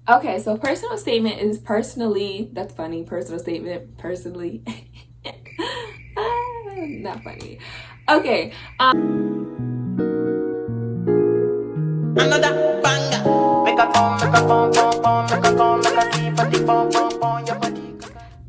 Okay, so personal statement is personally, that's funny, personal statement, personally. Not funny. Okay. Another banger. Make a come, make a come, come, come, make a come, make a keep a tip on, your body.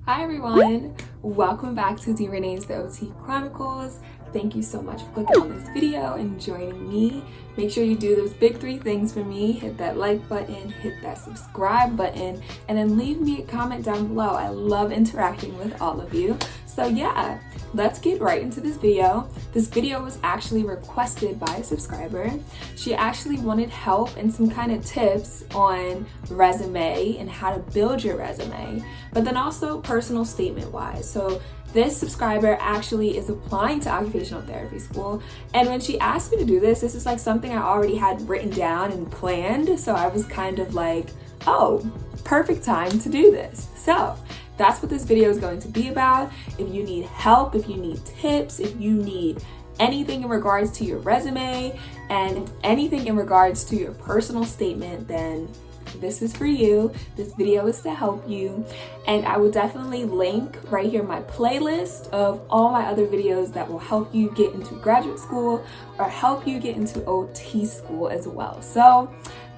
Hi everyone, welcome back to Deerenee's The OT Chronicles. Thank you so much for clicking on this video and joining me. Make sure you do those big 3 things for me. Hit that like button, hit that subscribe button, and then leave me a comment down below. I love interacting with all of you. So yeah, let's get right into this video. This video was actually requested by a subscriber. She actually wanted help and some kind of tips on resume and how to build your resume, but then also personal statement wise. So this subscriber actually is applying to occupational therapy school, and when she asked me to do this is like something I already had written down and planned, so I was kind of like, oh, perfect time to do this. So that's what this video is going to be about. If you need help, if you need tips, if you need anything in regards to your resume and anything in regards to your personal statement, then this is for you. This video is to help you, and I will definitely link right here my playlist of all my other videos that will help you get into graduate school or help you get into OT school as well. So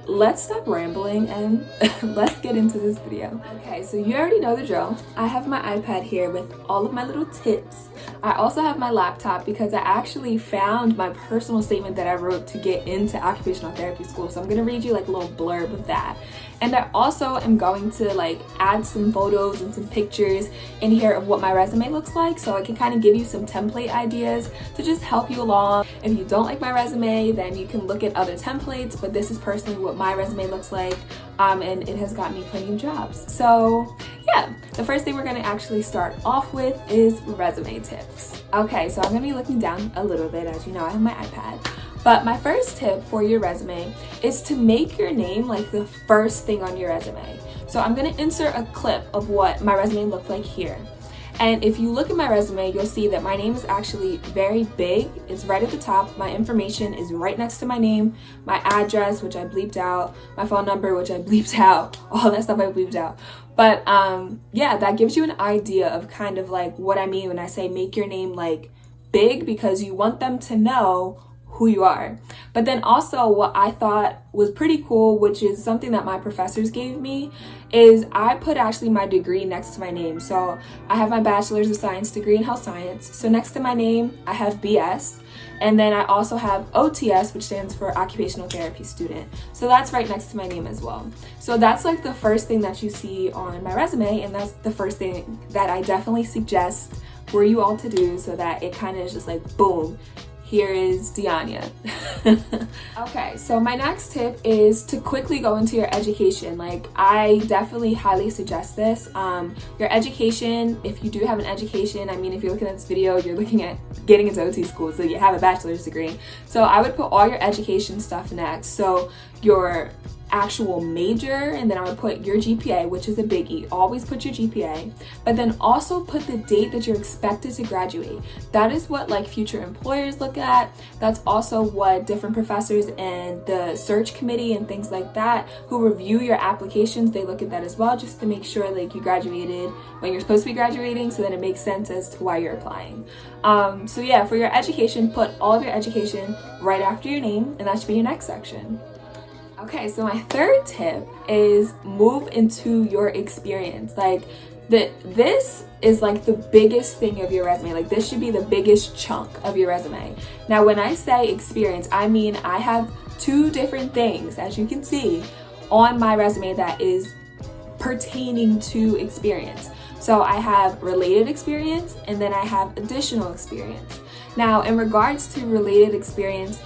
let's stop rambling and let's get into this video. Okay, so you already know the drill. I have my iPad here with all of my little tips. I also have my laptop because I actually found my personal statement that I wrote to get into occupational therapy school. So I'm gonna read you like a little blurb of that. And I also am going to like add some photos and some pictures in here of what my resume looks like, so I can kind of give you some template ideas to just help you along. If you don't like my resume, then you can look at other templates, but this is personally what my resume looks like, and it has got me plenty of jobs. So yeah, the first thing we're gonna actually start off with is resume tips. Okay, so I'm gonna be looking down a little bit. As you know, I have my iPad. But my first tip for your resume is to make your name like the first thing on your resume. So I'm gonna insert a clip of what my resume looked like here. And if you look at my resume, you'll see that my name is actually very big. It's right at the top. My information is right next to my name, my address, which I bleeped out, my phone number, which I bleeped out, all that stuff I bleeped out. But yeah, that gives you an idea of kind of like what I mean when I say make your name like big, because you want them to know who you are. But then also what I thought was pretty cool, which is something that my professors gave me, is I put actually my degree next to my name. So I have my bachelor's of science degree in health science. So next to my name, I have BS. And then I also have OTS, which stands for occupational therapy student. So that's right next to my name as well. So that's like the first thing that you see on my resume, and that's the first thing that I definitely suggest for you all to do, so that it kind of is just like, boom, here is Deereneee. Okay, so my next tip is to quickly go into your education. Like, I definitely highly suggest this. Your education, if you do have an education, I mean, if you're looking at this video, you're looking at getting into OT school, so you have a bachelor's degree. So I would put all your education stuff next. So your actual major, and then I would put your GPA, which is a biggie. Always put your GPA, but then also put the date that you're expected to graduate. That is what like future employers look at. That's also what different professors and the search committee and things like that who review your applications, they look at that as well, just to make sure like you graduated when you're supposed to be graduating, so that it makes sense as to why you're applying. So yeah, for your education, put all of your education right after your name, and that should be your next section. Okay, so my third tip is move into your experience. Like this is like the biggest thing of your resume. Like this should be the biggest chunk of your resume. Now, when I say experience, I mean I have 2 different things, as you can see, on my resume that is pertaining to experience. So I have related experience, and then I have additional experience. Now, in regards to related experience,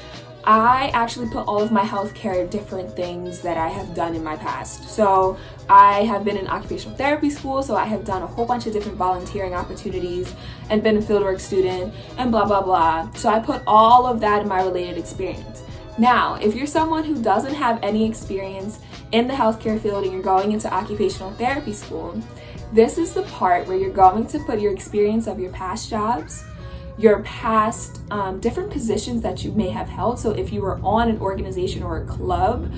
I actually put all of my healthcare different things that I have done in my past. So I have been in occupational therapy school, so I have done a whole bunch of different volunteering opportunities and been a fieldwork student and blah, blah, blah. So I put all of that in my related experience. Now, if you're someone who doesn't have any experience in the healthcare field and you're going into occupational therapy school, this is the part where you're going to put your experience of your past jobs, your past different positions that you may have held. So if you were on an organization or a club,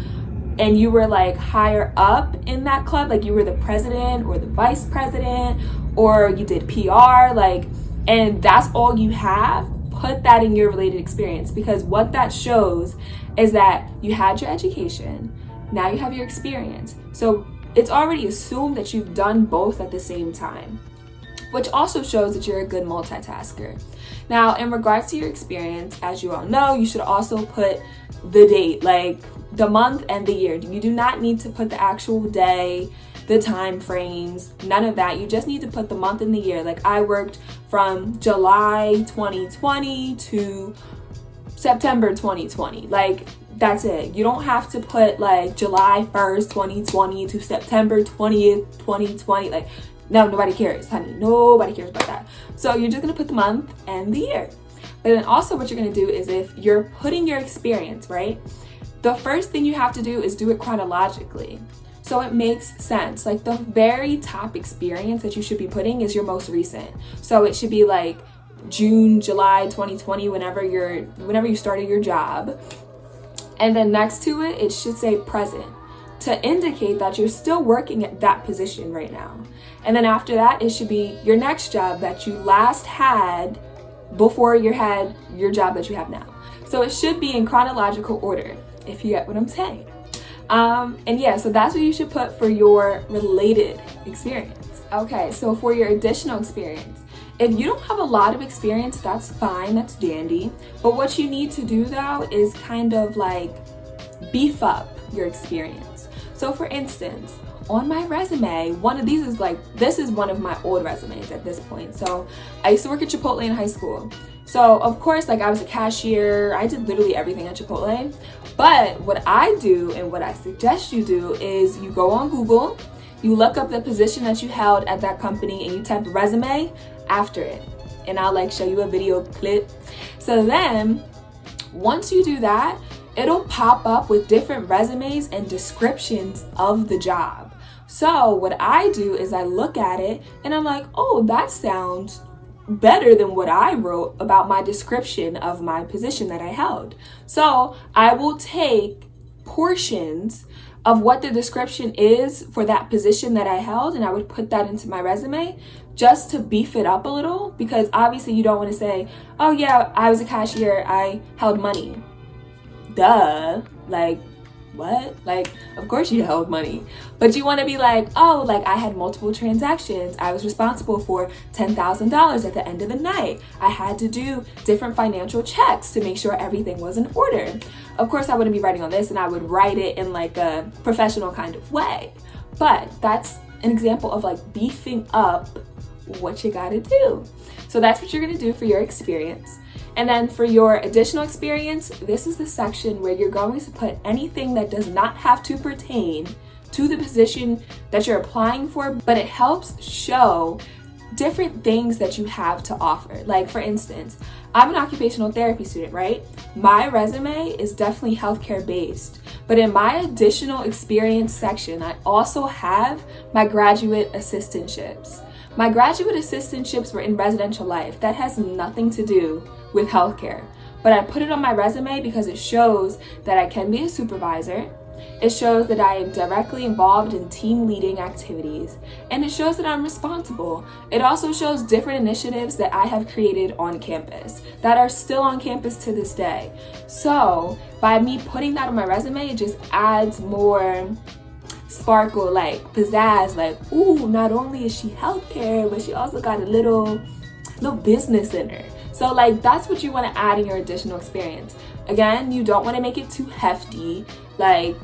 and you were like higher up in that club, like you were the president or the vice president, or you did PR, like, and that's all you have, put that in your related experience, because what that shows is that you had your education, now you have your experience. So it's already assumed that you've done both at the same time, which also shows that you're a good multitasker. Now, in regards to your experience, as you all know, you should also put the date, like the month and the year. You do not need to put the actual day, the time frames, none of that. You just need to put the month and the year. Like I worked from July 2020 to September 2020. Like that's it. You don't have to put like July 1st, 2020 to September 20th, 2020. Like, no, nobody cares, honey. Nobody cares about that. So you're just gonna put the month and the year. But then also what you're gonna do is, if you're putting your experience, right? The first thing you have to do is do it chronologically. So it makes sense. Like the very top experience that you should be putting is your most recent. So it should be like June, July 2020, whenever you started your job. And then next to it, it should say present, to indicate that you're still working at that position right now. And then after that, it should be your next job that you last had before you had your job that you have now. So it should be in chronological order, if you get what I'm saying. And yeah, so that's what you should put for your related experience. Okay, so for your additional experience, if you don't have a lot of experience, that's fine, that's dandy. But what you need to do though is kind of like beef up your experience. So for instance, on my resume, this is one of my old resumes at this point. So I used to work at Chipotle in high school. So of course, like I was a cashier, I did literally everything at Chipotle. But what I do and what I suggest you do is you go on Google, you look up the position that you held at that company and you type resume after it. And I'll like show you a video clip. So then once you do that, it'll pop up with different resumes and descriptions of the job. So what I do is I look at it and I'm like, oh, that sounds better than what I wrote about my description of my position that I held. So I will take portions of what the description is for that position that I held, and I would put that into my resume just to beef it up a little, because obviously you don't want to say, oh yeah, I was a cashier, I held money. Duh, like what? Like, of course you held money. But you want to be like, oh, like I had multiple transactions. I was responsible for $10,000 at the end of the night. I had to do different financial checks to make sure everything was in order. Of course, I wouldn't be writing on this, and I would write it in like a professional kind of way. But that's an example of like beefing up what you gotta do. So that's what you're gonna do for your experience. And then for your additional experience, this is the section where you're going to put anything that does not have to pertain to the position that you're applying for, but it helps show different things that you have to offer. Like for instance, I'm an occupational therapy student, right? My resume is definitely healthcare based, but in my additional experience section, I also have my graduate assistantships. My graduate assistantships were in residential life. That has nothing to do with healthcare, but I put it on my resume because it shows that I can be a supervisor. It shows that I am directly involved in team leading activities, and it shows that I'm responsible. It also shows different initiatives that I have created on campus that are still on campus to this day. So by me putting that on my resume, it just adds more sparkle, like pizzazz, like, ooh, not only is she healthcare, but she also got a little business in her. So like that's what you want to add in your additional experience. Again, you don't want to make it too hefty. Like,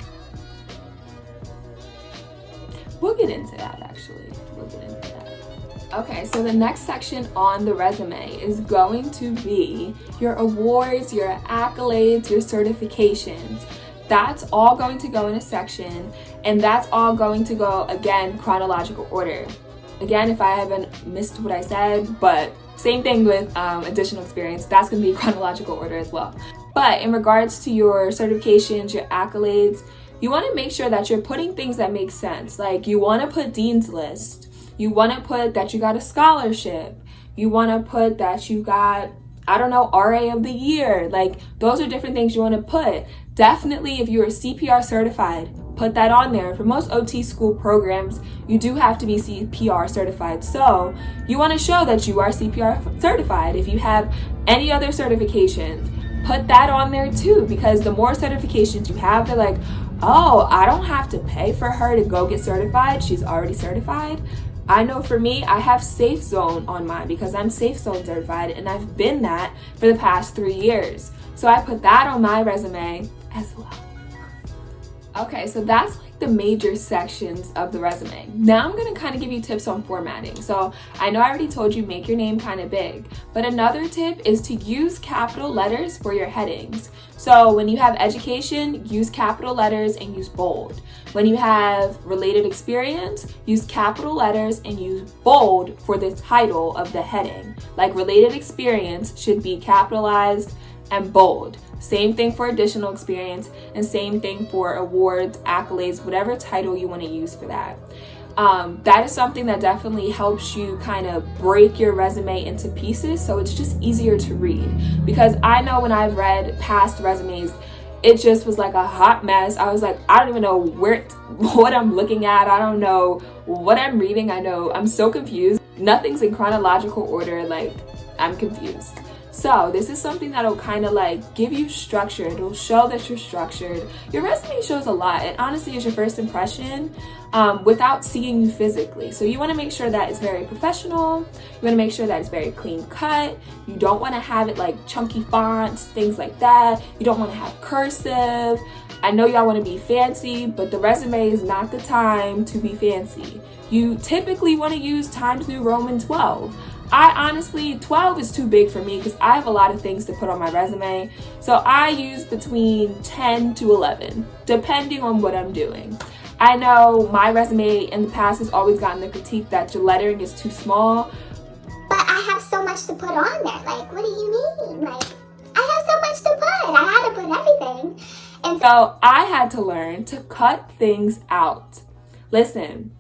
we'll get into that actually. We'll get into that. Okay, so the next section on the resume is going to be your awards, your accolades, your certifications. That's all going to go in a section, and that's all going to go, again, chronological order. Again, if I haven't missed what I said, but same thing with additional experience, that's going to be chronological order as well. But in regards to your certifications, your accolades, you want to make sure that you're putting things that make sense. Like you want to put Dean's List. You want to put that you got a scholarship. You want to put that you got, I don't know, RA of the year. Like those are different things you want to put. Definitely, if you are CPR certified, put that on there. For most OT school programs, you do have to be CPR certified. So you want to show that you are CPR certified. If you have any other certifications, put that on there too, because the more certifications you have, they're like, oh, I don't have to pay for her to go get certified. She's already certified. I know for me, I have Safe Zone on mine because I'm Safe Zone certified, and I've been that for the past 3 years. So I put that on my resume as well. Okay, so that's like the major sections of the resume. Now I'm gonna kind of give you tips on formatting. So I know I already told you make your name kind of big, but another tip is to use capital letters for your headings. So when you have education, use capital letters and use bold. When you have related experience, use capital letters and use bold for the title of the heading. Like related experience should be capitalized and bold. Same thing for additional experience, and same thing for awards, accolades, whatever title you want to use for that. That is something that definitely helps you kind of break your resume into pieces, so it's just easier to read. Because I know when I've read past resumes, it just was like a hot mess. I was like, I don't even know what I'm looking at. I don't know what I'm reading. I know I'm so confused. Nothing's in chronological order. Like, I'm confused. So this is something that'll kind of like give you structure. It'll show that you're structured. Your resume shows a lot. It honestly is your first impression without seeing you physically. So you want to make sure that it's very professional. You want to make sure that it's very clean cut. You don't want to have it like chunky fonts, things like that. You don't want to have cursive. I know y'all want to be fancy, but the resume is not the time to be fancy. You typically want to use Times New Roman 12. I honestly, 12 is too big for me because I have a lot of things to put on my resume. So I use between 10 to 11, depending on what I'm doing. I know my resume in the past has always gotten the critique that your lettering is too small. But I have so much to put on there. Like, what do you mean? Like, I have so much to put. I had to put everything. And so I had to learn to cut things out. Listen,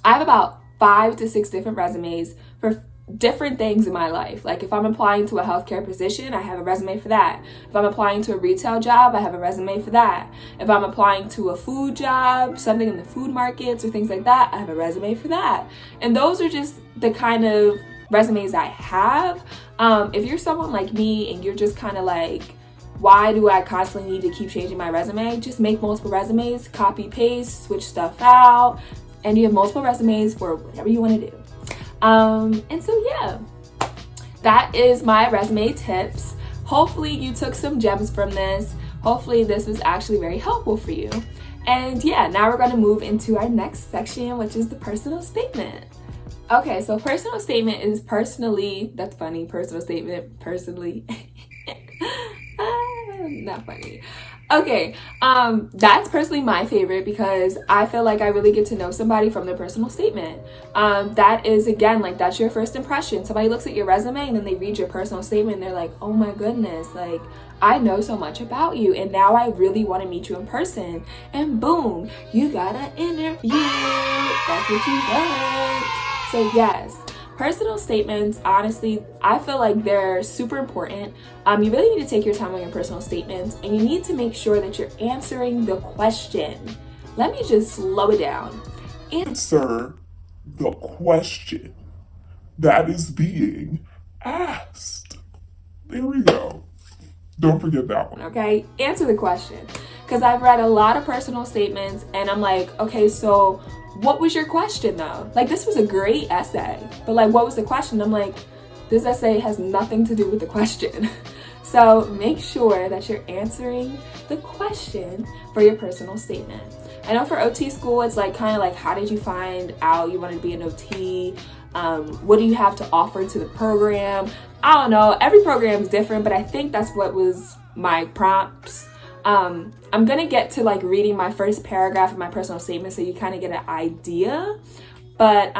I have about 5 to 6 different resumes for different things in my life. Like if I'm applying to a healthcare position, I have a resume for that. If I'm applying to a retail job, I have a resume for that. If I'm applying to a food job, something in the food markets or things like that, I have a resume for that. And those are just the kind of resumes I have. If you're someone like me and you're just kind of like, why do I constantly need to keep changing my resume? Just make multiple resumes, copy, paste, switch stuff out, and you have multiple resumes for whatever you want to do. And so yeah, that is my resume tips. Hopefully you took some gems from this. Hopefully this was actually very helpful for you. And yeah, now we're going to move into our next section, which is the personal statement. Okay, so personal statement is personally, that's funny, personal statement, personally, not funny. Okay, that's personally my favorite because I feel like I really get to know somebody from their personal statement. That is, again, like that's your first impression. Somebody looks at your resume and then they read your personal statement and they're like, oh my goodness, like I know so much about you and now I really want to meet you in person. And boom, you got an interview. That's what you got. So yes, personal statements, honestly, I feel like they're super important. You really need to take your time on your personal statements and you need to make sure that you're answering the question. Let me just slow it down. Answer the question that is being asked. There we go. Don't forget that one. Okay, answer the question. Because I've read a lot of personal statements and I'm like, okay, so what was your question though? Like this was a great essay, but like what was the question? I'm like, this essay has nothing to do with the question. So make sure that you're answering the question for your personal statement. I know for OT school, it's like kind of like, how did you find out you wanted to be an OT? What do you have to offer to the program? I don't know, every program is different, but I think that's what was my prompts. I'm gonna get to like reading my first paragraph of my personal statement so you kind of get an idea. But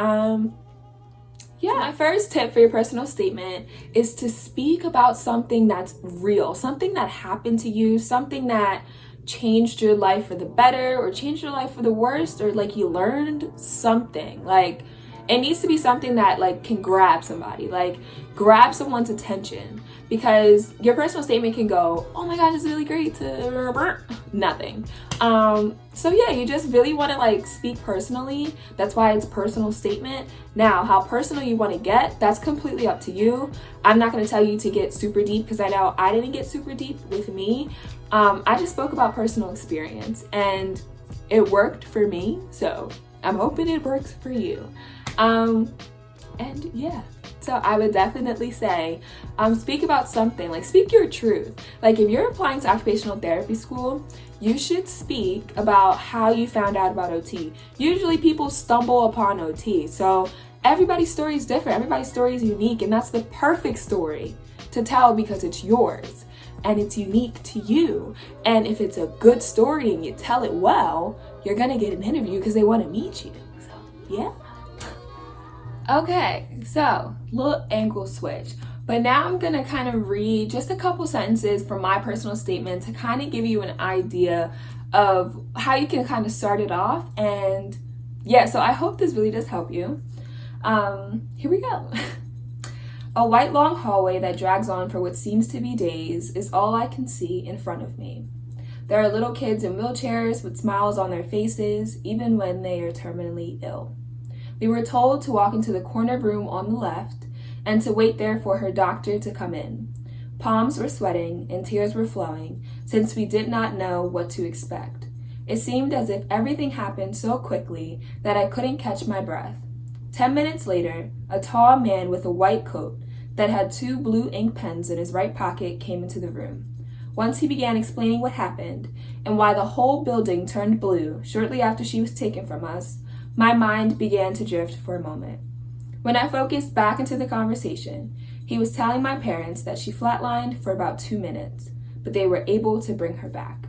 yeah, my first tip for your personal statement is to speak about something that's real, something that happened to you, something that changed your life for the better or changed your life for the worst, or like you learned something. Like It needs to be something that like can grab somebody, like grab someone's attention, because your personal statement can go, oh my gosh, it's really great, to nothing. So yeah, you just really want to like speak personally. That's why it's personal statement. Now, how personal you want to get, that's completely up to you. I'm not going to tell you to get super deep, because I know I didn't get super deep with me. I just spoke about personal experience and it worked for me, so I'm hoping it works for you. And yeah, so I would definitely say speak about something, like speak your truth. Like if you're applying to occupational therapy school, you should speak about how you found out about OT. Usually people stumble upon OT, so everybody's story is different, everybody's story is unique, and that's the perfect story to tell because it's yours and it's unique to you. And if it's a good story and you tell it well, you're gonna get an interview because they want to meet you. So yeah. Okay, so little angle switch. But now I'm gonna kind of read just a couple sentences from my personal statement to kind of give you an idea of how you can kind of start it off. And yeah, so I hope this really does help you. Here we go. A white long hallway that drags on for what seems to be days is all I can see in front of me. There are little kids in wheelchairs with smiles on their faces, even when they are terminally ill. We were told to walk into the corner room on the left and to wait there for her doctor to come in. Palms were sweating and tears were flowing since we did not know what to expect. It seemed as if everything happened so quickly that I couldn't catch my breath. 10 minutes later, a tall man with a white coat that had 2 blue ink pens in his right pocket came into the room. Once he began explaining what happened and why the whole building turned blue shortly after she was taken from us, my mind began to drift for a moment. When I focused back into the conversation, he was telling my parents that she flatlined for about 2 minutes, but they were able to bring her back.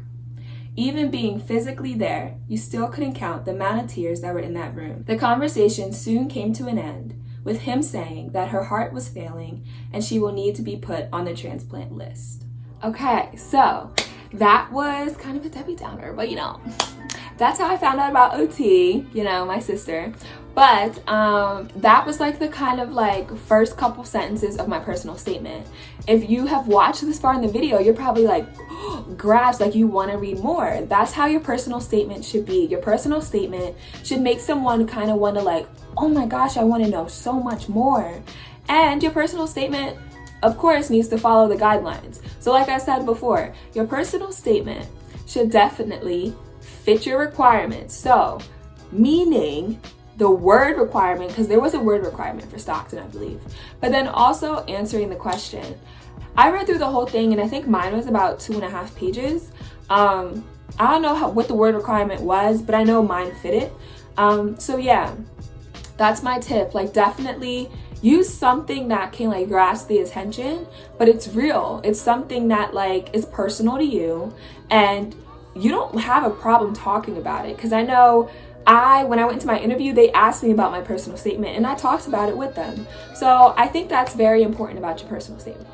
Even being physically there, you still couldn't count the amount of tears that were in that room. The conversation soon came to an end, with him saying that her heart was failing and she will need to be put on the transplant list. Okay, so that was kind of a Debbie Downer, but you know, that's how I found out about OT, you know, my sister. But that was like the kind of like first couple sentences of my personal statement. If you have watched this far in the video, you're probably like, grasp, like you want to read more. That's how your personal statement should be. Your personal statement should make someone kind of want to like, oh my gosh, I want to know so much more. And your personal statement, of course, needs to follow the guidelines. So like I said before, your personal statement should definitely fit your requirements. So meaning the word requirement, because there was a word requirement for Stockton, I believe, but then also answering the question. I read through the whole thing and I think mine was about 2.5 pages. I don't know what the word requirement was, but I know mine fit it. So yeah, that's my tip. Like definitely use something that can like grasp the attention, but it's real. It's something that like is personal to you and you don't have a problem talking about it. Because I know when I went to my interview, they asked me about my personal statement and I talked about it with them. So I think that's very important about your personal statement.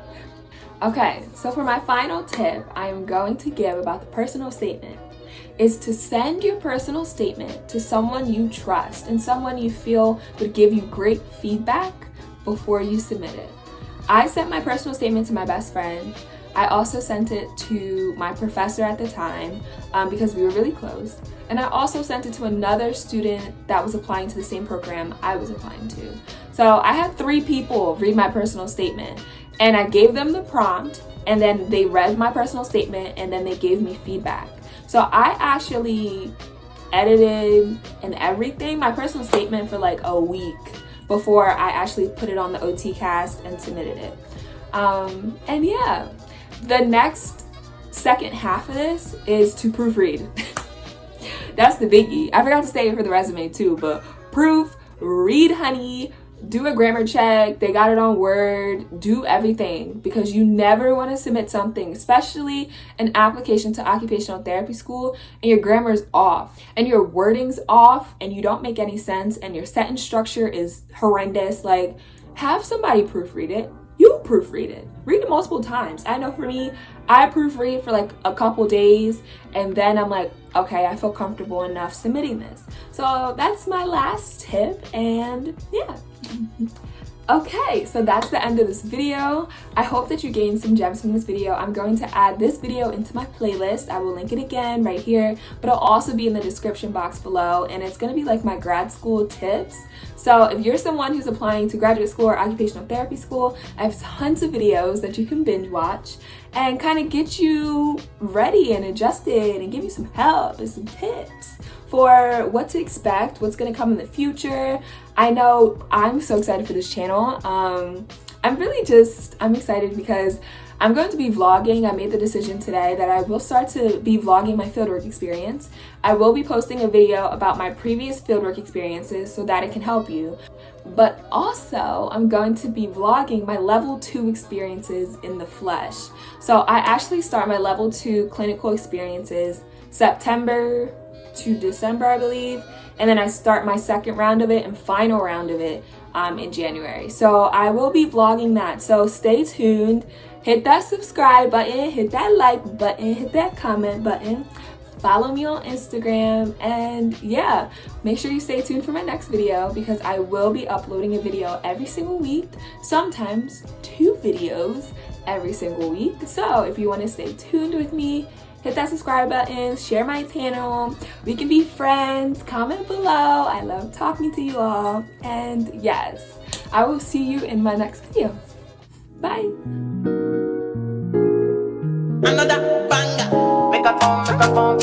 Okay, so for my final tip I am going to give about the personal statement is to send your personal statement to someone you trust and someone you feel would give you great feedback before you submit it. I sent my personal statement to my best friend. I also sent it to my professor at the time because we were really close. And I also sent it to another student that was applying to the same program I was applying to. So I had 3 people read my personal statement and I gave them the prompt and then they read my personal statement and then they gave me feedback. So I actually edited and everything, my personal statement for like a week before I actually put it on the OT cast and submitted it. And yeah, the next second half of this is to proofread. That's the biggie. I forgot to say it for the resume too, but proofread, honey. Do a grammar check. They got it on Word. Do everything because you never want to submit something, especially an application to occupational therapy school, and your grammar is off and your wording's off and you don't make any sense and your sentence structure is horrendous. Like, have somebody proofread it. You proofread it. Read it multiple times. I know for me, I proofread for like a couple days, and then I'm like, okay, I feel comfortable enough submitting this. So that's my last tip, and yeah. Okay, so that's the end of this video. I hope that you gained some gems from this video. I'm going to add this video into my playlist. I will link it again right here, but it'll also be in the description box below, and it's going to be like my grad school tips. So if you're someone who's applying to graduate school or occupational therapy school, I have tons of videos that you can binge watch and kind of get you ready and adjusted and give you some help and some tips for what to expect, what's going to come in the future. I know I'm so excited for this channel. I'm excited because I'm going to be vlogging. I made the decision today that I will start to be vlogging my fieldwork experience. I will be posting a video about my previous fieldwork experiences so that it can help you. But also, I'm going to be vlogging my level 2 experiences in the flesh. So I actually start my level 2 clinical experiences September to December, I believe, and then I start my second round of it and final round of it in January. So I will be vlogging that, so stay tuned. Hit that subscribe button, hit that like button, hit that comment button, follow me on Instagram, and yeah, make sure you stay tuned for my next video because I will be uploading a video every single week, sometimes 2 videos every single week. So if you want to stay tuned with me, hit that subscribe button, share my channel, we can be friends, comment below. I love talking to you all, and yes, I will see you in my next video. Bye. Another banger. Make a phone,